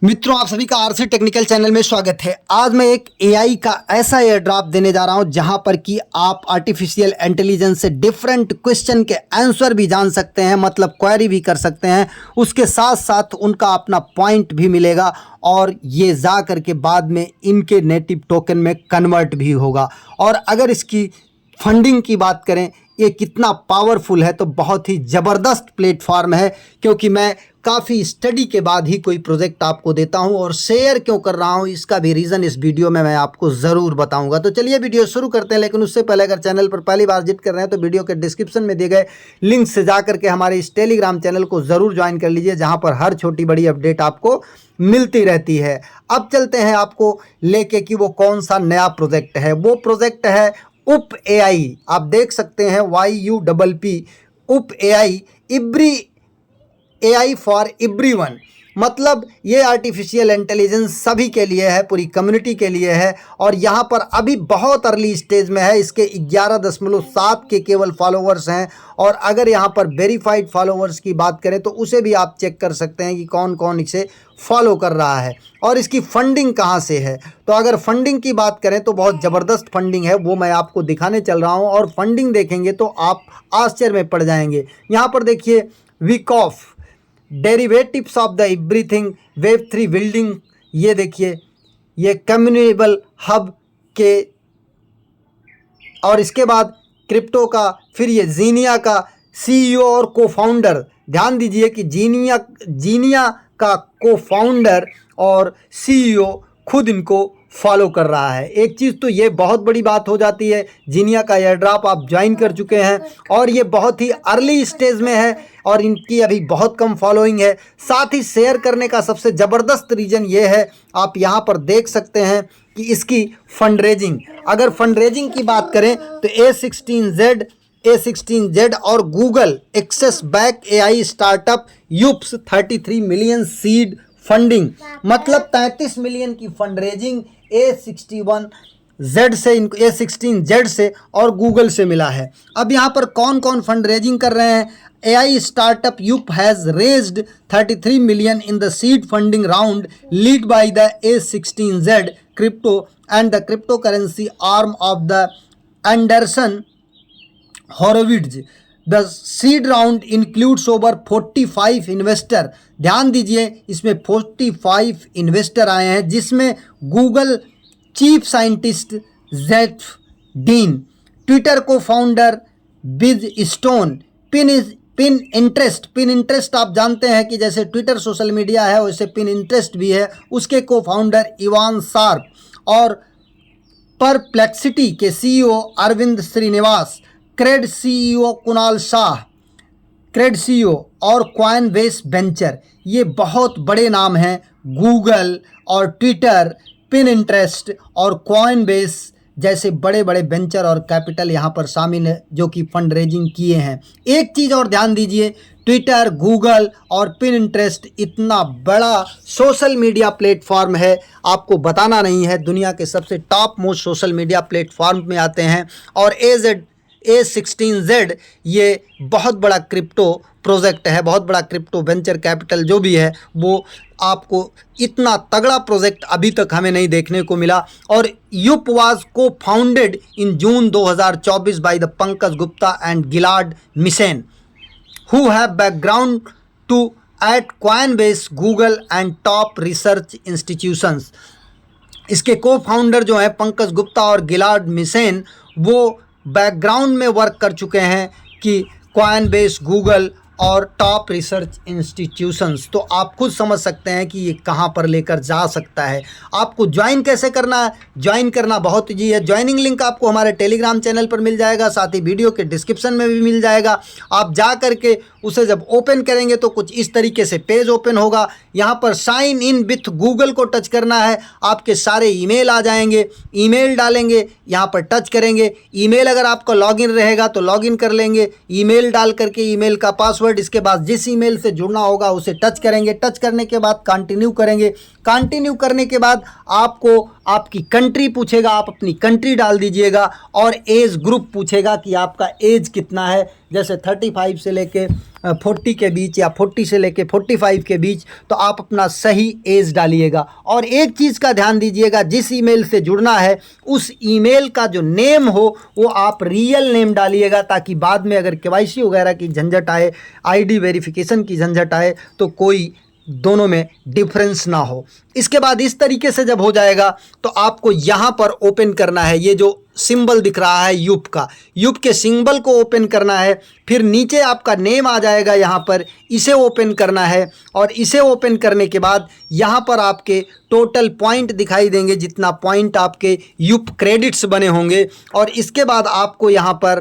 मित्रों, आप सभी का आरसी टेक्निकल चैनल में स्वागत है। आज मैं एक एआई का ऐसा एयर ड्रॉप देने जा रहा हूं जहां पर कि आप आर्टिफिशियल इंटेलिजेंस से डिफरेंट क्वेश्चन के आंसर भी जान सकते हैं, मतलब क्वेरी भी कर सकते हैं। उसके साथ साथ उनका अपना पॉइंट भी मिलेगा और ये जा करके बाद में इनके नेटिव टोकन में कन्वर्ट भी होगा। और अगर इसकी फंडिंग की बात करें, ये कितना पावरफुल है, तो बहुत ही ज़बरदस्त प्लेटफॉर्म है। क्योंकि मैं काफ़ी स्टडी के बाद ही कोई प्रोजेक्ट आपको देता हूं और शेयर क्यों कर रहा हूं, इसका भी रीज़न इस वीडियो में मैं आपको ज़रूर बताऊंगा। तो चलिए वीडियो शुरू करते हैं। लेकिन उससे पहले अगर चैनल पर पहली बार विजिट कर रहे हैं तो वीडियो के डिस्क्रिप्शन में दिए गए लिंक से जा करके हमारे इस टेलीग्राम चैनल को ज़रूर ज्वाइन कर लीजिए, जहाँ पर हर छोटी बड़ी अपडेट आपको मिलती रहती है। अब चलते हैं आपको लेके कि वो कौन सा नया प्रोजेक्ट है। वो प्रोजेक्ट है उप एआई। आप देख सकते हैं YUPP उप AI, every AI for everyone. मतलब ये आर्टिफिशियल इंटेलिजेंस सभी के लिए है, पूरी कम्युनिटी के लिए है। और यहाँ पर अभी बहुत अर्ली स्टेज में है। इसके 11.7 के केवल फॉलोवर्स हैं। और अगर यहाँ पर वेरीफाइड फॉलोवर्स की बात करें तो उसे भी आप चेक कर सकते हैं कि कौन कौन इसे फॉलो कर रहा है और इसकी फंडिंग कहाँ से है। तो अगर फंडिंग की बात करें तो बहुत ज़बरदस्त फंडिंग है, वो मैं आपको दिखाने चल रहा हूँ। और फंडिंग देखेंगे तो आप आश्चर्य में पड़ जाएंगे। यहाँ पर देखिए, week of derivatives of the everything, Web3 building, ये देखिए, ये कम्युनिकेबल हब के, और इसके बाद क्रिप्टो का, फिर ये जीनिया का CEO और को फाउंडर। ध्यान दीजिए कि जीनिया का को फाउंडर और CEO खुद इनको फॉलो कर रहा है। एक चीज़ तो ये बहुत बड़ी बात हो जाती है, जीनिया का एयर ड्रॉप आप ज्वाइन कर चुके हैं और ये बहुत ही अर्ली स्टेज में है और इनकी अभी बहुत कम फॉलोइंग है। साथ ही शेयर करने का सबसे ज़बरदस्त रीज़न ये है, आप यहाँ पर देख सकते हैं कि इसकी फंड रेजिंग। अगर फंड रेजिंग की बात करें तो A16Z और Google access back AI startup Yupp's 33 million seed funding, मतलब 33 मिलियन की फंड रेजिंग A16Z से और गूगल से मिला है। अब यहाँ पर कौन कौन फंड रेजिंग कर रहे हैं। AI startup Yup has raised 33 million in the seed funding round led by the A16Z crypto and the cryptocurrency arm of the Anderson Horowitz. The seed round includes over 45 investor. ध्यान दीजिए, इसमें 45 investor आए हैं, जिसमें Google chief scientist Jeff dean, Twitter को founder बिज stone, pin interest आप जानते हैं कि जैसे ट्विटर सोशल मीडिया है वैसे पिन इंटरेस्ट भी है, उसके को फाउंडर इवान शार्प, और परप्लेक्सिटी के CEO Aravind Srinivas, Cred CEO Kunal Shah, Cred CEO और कॉइनबेस वेंचर। ये बहुत बड़े नाम हैं। गूगल और ट्विटर, पिन इंटरेस्ट और कॉइनबेस जैसे बड़े बड़े वेंचर और कैपिटल यहाँ पर शामिल है जो कि फंड रेजिंग किए हैं। एक चीज़ और ध्यान दीजिए, ट्विटर, गूगल और पिन इंटरेस्ट इतना बड़ा सोशल मीडिया प्लेटफॉर्म है, आपको बताना नहीं है। दुनिया के सबसे top most social media platform में आते हैं। और A16Z ये बहुत बड़ा क्रिप्टो प्रोजेक्ट है, बहुत बड़ा क्रिप्टो वेंचर कैपिटल जो भी है, वो आपको इतना तगड़ा प्रोजेक्ट अभी तक हमें नहीं देखने को मिला। और Yupp was co founded in June 2024 by the Pankaj Gupta and Gilad Misen, who have background to at Coinbase, Google and top research institutions. इसके को फाउंडर जो हैं पंकज गुप्ता और गिलाड मिसेन, वो बैकग्राउंड में वर्क कर चुके हैं कि कॉइनबेस, गूगल और टॉप रिसर्च इंस्टीट्यूशंस। तो आप खुद समझ सकते हैं कि ये कहाँ पर लेकर जा सकता है। आपको ज्वाइन कैसे करना है, ज्वाइन करना बहुत ईजी है। ज्वाइनिंग लिंक आपको हमारे टेलीग्राम चैनल पर मिल जाएगा, साथ ही वीडियो के डिस्क्रिप्शन में भी मिल जाएगा। आप जा करके उसे जब ओपन करेंगे तो कुछ इस तरीके से पेज ओपन होगा। यहाँ पर साइन इन विथ गूगल को टच करना है, आपके सारे ईमेल आ जाएंगे। ईमेल डालेंगे, यहाँ पर टच करेंगे। ईमेल अगर आपका लॉगिन रहेगा तो लॉगिन कर लेंगे, ईमेल डाल करके ईमेल का पासवर्ड। इसके बाद जिस ईमेल से जुड़ना होगा उसे टच करेंगे। टच करने के बाद कंटिन्यू करेंगे। कंटिन्यू करने के बाद आपको आपकी कंट्री पूछेगा, आप अपनी कंट्री डाल दीजिएगा, और एज ग्रुप पूछेगा कि आपका एज कितना है, जैसे 35 से लेके 40 के बीच या 40 से लेके 45 के बीच, तो आप अपना सही एज डालिएगा। और एक चीज़ का ध्यान दीजिएगा, जिस ईमेल से जुड़ना है उस ईमेल का जो नेम हो वो आप रियल नेम डालिएगा, ताकि बाद में अगर केवाईसी वगैरह की झंझट आए, आईडी वेरिफिकेशन की झंझट आए, तो कोई दोनों में डिफरेंस ना हो। इसके बाद इस तरीके से जब हो जाएगा तो आपको यहाँ पर ओपन करना है, ये जो सिंबल दिख रहा है यूप का, यूप के सिंबल को ओपन करना है। फिर नीचे आपका नेम आ जाएगा, यहाँ पर इसे ओपन करना है, और इसे ओपन करने के बाद यहाँ पर आपके टोटल पॉइंट दिखाई देंगे, जितना पॉइंट आपके यूप क्रेडिट्स बने होंगे। और इसके बाद आपको यहाँ पर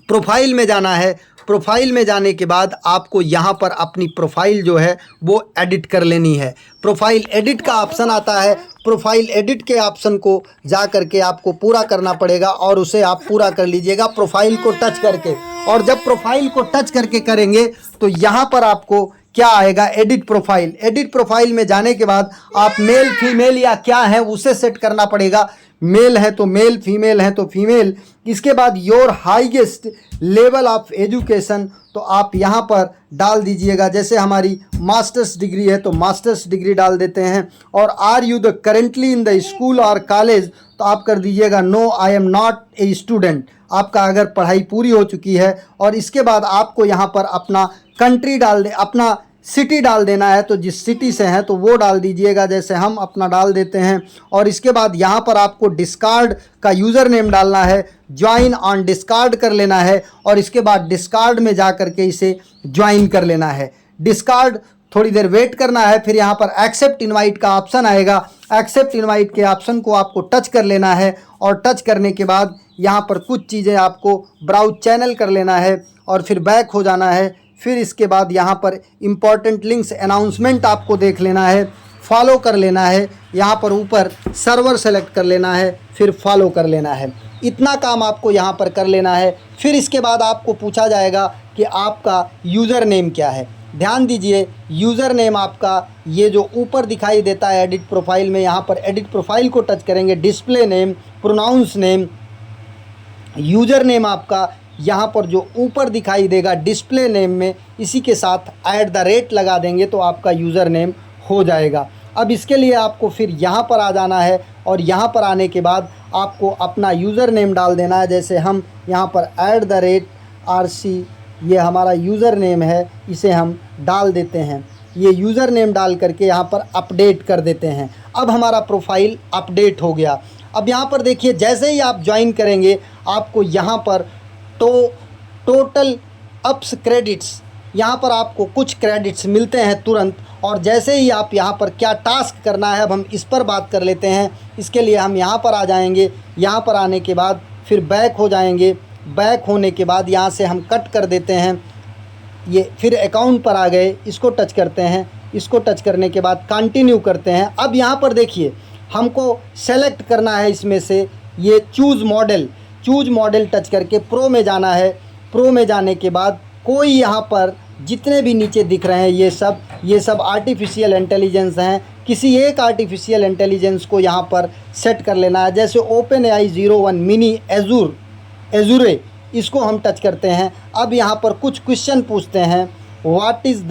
प्रोफाइल में जाना है। प्रोफाइल में जाने के बाद आपको यहाँ पर अपनी प्रोफाइल जो है वो एडिट कर लेनी है। प्रोफाइल एडिट का ऑप्शन आता है, प्रोफाइल एडिट के ऑप्शन को जा करके आपको पूरा करना पड़ेगा, और उसे आप पूरा कर लीजिएगा प्रोफाइल को टच करके। और जब प्रोफाइल को टच करके करेंगे तो यहाँ पर आपको क्या आएगा, एडिट प्रोफाइल। एडिट प्रोफाइल में जाने के बाद आप मेल फीमेल या क्या है उसे सेट करना पड़ेगा। मेल है तो मेल, फीमेल है तो फीमेल। इसके बाद your highest level of education, तो आप यहाँ पर डाल दीजिएगा, जैसे हमारी मास्टर्स डिग्री है तो मास्टर्स डिग्री डाल देते हैं। और are you the currently in the school और कॉलेज, तो आप कर दीजिएगा no I am not a student, आपका अगर पढ़ाई पूरी हो चुकी है। और इसके बाद आपको यहाँ पर अपना कंट्री डाल दे, अपना सिटी डाल देना है, तो जिस सिटी से हैं तो वो डाल दीजिएगा, जैसे हम अपना डाल देते हैं। और इसके बाद यहाँ पर आपको डिस्कार्ड का यूज़र नेम डालना है, ज्वाइन ऑन डिस्कार्ड कर लेना है, और इसके बाद डिस्कार्ड में जा कर के इसे ज्वाइन कर लेना है। डिस्कार्ड थोड़ी देर वेट करना है, फिर यहाँ पर एक्सेप्ट इनवाइट का ऑप्शन आएगा। एक्सेप्ट इनवाइट के ऑप्शन को आपको टच कर लेना है, और टच करने के बाद यहाँ पर कुछ चीज़ें आपको ब्राउज चैनल कर लेना है, और फिर बैक हो जाना है। फिर इसके बाद यहाँ पर इम्पॉर्टेंट लिंक्स अनाउंसमेंट आपको देख लेना है, फॉलो कर लेना है, यहाँ पर ऊपर सर्वर सेलेक्ट कर लेना है, फिर फॉलो कर लेना है। इतना काम आपको यहाँ पर कर लेना है। फिर इसके बाद आपको पूछा जाएगा कि आपका यूज़र नेम क्या है। ध्यान दीजिए, यूज़र नेम आपका ये जो ऊपर दिखाई देता है एडिट प्रोफाइल में, यहाँ पर एडिट प्रोफाइल को टच करेंगे, display name, pronouns name, user name आपका यहाँ पर जो ऊपर दिखाई देगा डिस्प्ले नेम में, इसी के साथ @ लगा देंगे तो आपका यूज़र नेम हो जाएगा। अब इसके लिए आपको फिर यहाँ पर आ जाना है, और यहाँ पर आने के बाद आपको अपना यूज़र नेम डाल देना है। जैसे हम यहाँ पर @RC, ये हमारा यूज़र नेम है, इसे हम डाल देते हैं। ये यूज़र नेम डाल करके यहाँ पर अपडेट कर देते हैं। अब हमारा प्रोफाइल अपडेट हो गया। अब यहाँ पर देखिए, जैसे ही आप ज्वाइन करेंगे आपको यहाँ पर टोटल अप्स क्रेडिट्स, यहाँ पर आपको कुछ क्रेडिट्स मिलते हैं तुरंत। और जैसे ही आप यहाँ पर क्या टास्क करना है, अब हम इस पर बात कर लेते हैं। इसके लिए हम यहाँ पर आ जाएंगे, यहाँ पर आने के बाद फिर बैक हो जाएंगे। बैक होने के बाद यहाँ से हम कट कर देते हैं, ये फिर अकाउंट पर आ गए, इसको टच करते हैं। इसको टच करने के बाद कंटिन्यू करते हैं। अब यहाँ पर देखिए, हमको सेलेक्ट करना है इसमें से ये चूज़ मॉडल टच करके प्रो में जाना है। प्रो में जाने के बाद कोई यहाँ पर जितने भी नीचे दिख रहे हैं ये सब आर्टिफिशियल इंटेलिजेंस हैं। किसी एक आर्टिफिशियल इंटेलिजेंस को यहाँ पर सेट कर लेना है, जैसे OpenAI 01 मिनी एजुरे, इसको हम टच करते हैं। अब यहाँ पर कुछ क्वेश्चन पूछते हैं, व्हाट इज़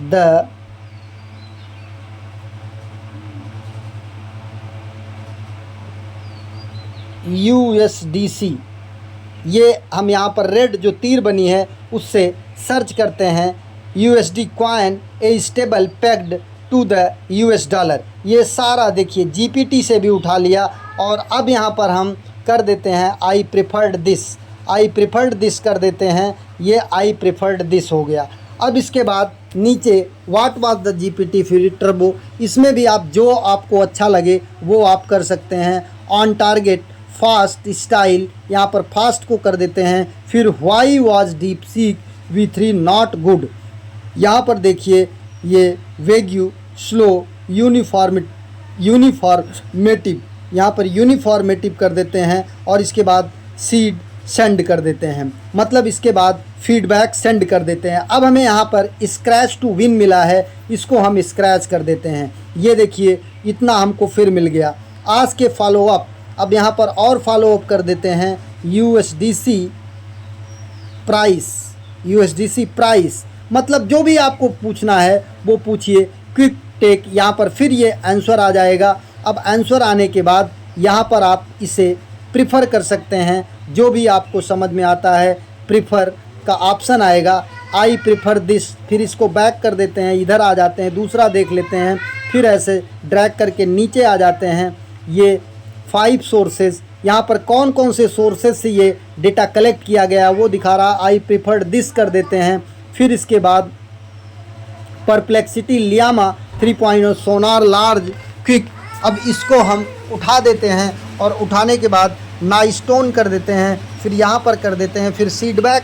द USDC, ये हम यहाँ पर रेड जो तीर बनी है उससे सर्च करते हैं। USD coin a stable pegged to the US dollar, ये सारा देखिए GPT से भी उठा लिया। और अब यहाँ पर हम कर देते हैं आई प्रिफर्ड दिस कर देते हैं, ये आई प्रिफर्ड दिस हो गया। अब इसके बाद नीचे what was the GPT free turbo, इसमें भी आप जो आपको अच्छा लगे वो आप कर सकते हैं। ऑन टारगेट फास्ट स्टाइल, यहाँ पर फास्ट को कर देते हैं। फिर why was DeepSeek V3 not good, यहाँ पर देखिए ये वेग्यू स्लो यूनिफॉर्मेटिव, यहाँ पर यूनिफॉर्मेटिव कर देते हैं। और इसके बाद सीड सेंड कर देते हैं, मतलब इसके बाद फीडबैक सेंड कर देते हैं। अब हमें यहाँ पर स्क्रैच टू विन मिला है, इसको हम स्क्रैच कर देते हैं। ये देखिए इतना हमको फिर मिल गया। आज के फॉलोअप, अब यहाँ पर और फॉलोअप कर देते हैं USDC प्राइस, मतलब जो भी आपको पूछना है वो पूछिए। क्विक टेक, यहाँ पर फिर ये आंसर आ जाएगा। अब आंसर आने के बाद यहाँ पर आप इसे प्रिफ़र कर सकते हैं, जो भी आपको समझ में आता है प्रिफ़र का ऑप्शन आएगा। आई प्रिफ़र दिस, फिर इसको बैक कर देते हैं, इधर आ जाते हैं, दूसरा देख लेते हैं, फिर ऐसे ड्रैग करके नीचे आ जाते हैं। ये 5 सोर्सेज, यहाँ पर कौन कौन से सोर्सेज से ये डेटा कलेक्ट किया गया वो दिखा रहा। आई प्रिफर्ड दिस कर देते हैं। फिर इसके बाद परप्लेक्सिटी लियामा 3.0 सोनार लार्ज क्विक, अब इसको हम उठा देते हैं और उठाने के बाद नाइस्टोन कर देते हैं, फिर यहाँ पर कर देते हैं, फिर फीडबैक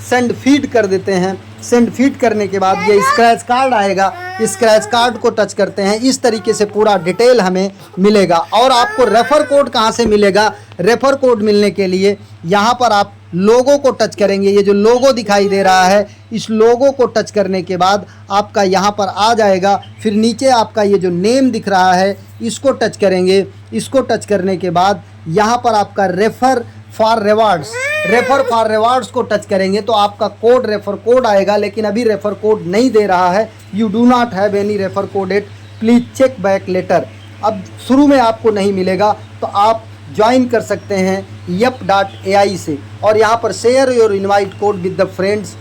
सेंड फीड कर देते हैं। सेंड फीड करने के बाद ये स्क्रैच कार्ड आएगा, स्क्रैच कार्ड को टच करते हैं। इस तरीके से पूरा डिटेल हमें मिलेगा। और आपको रेफ़र कोड कहाँ से मिलेगा? रेफ़र कोड मिलने के लिए यहाँ पर आप लोगो को टच करेंगे। ये जो लोगो दिखाई दे रहा है, इस लोगो को टच करने के बाद आपका यहाँ पर आ जाएगा। फिर नीचे आपका ये जो नेम दिख रहा है इसको टच करेंगे। इसको टच करने के बाद यहाँ पर आपका रेफ़र फॉर रिवार्ड्स को टच करेंगे तो आपका कोड रेफ़र कोड आएगा, लेकिन अभी रेफ़र कोड नहीं दे रहा है। You do not have any refer code it, please check back later. अब शुरू में आपको नहीं मिलेगा तो आप ज्वाइन कर सकते हैं yup.ai से, और यहाँ पर share your invite code with the friends,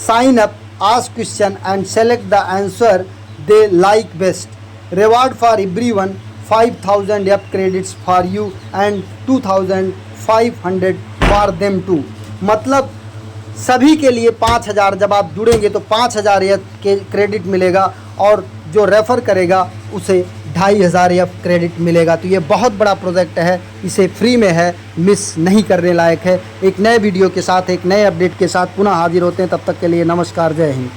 sign up, ask question and select the answer they like best. Reward for everyone, 5000 yup credits for you and 2500 for them too. मतलब सभी के लिए 5000, जब आप जुड़ेंगे तो 5000 yup के क्रेडिट मिलेगा, और जो रेफ़र करेगा उसे 2500 yup क्रेडिट मिलेगा। तो ये बहुत बड़ा प्रोजेक्ट है, इसे फ्री में है, मिस नहीं करने लायक है। एक नए वीडियो के साथ, एक नए अपडेट के साथ पुनः हाजिर होते हैं। तब तक के लिए नमस्कार, जय हिंद।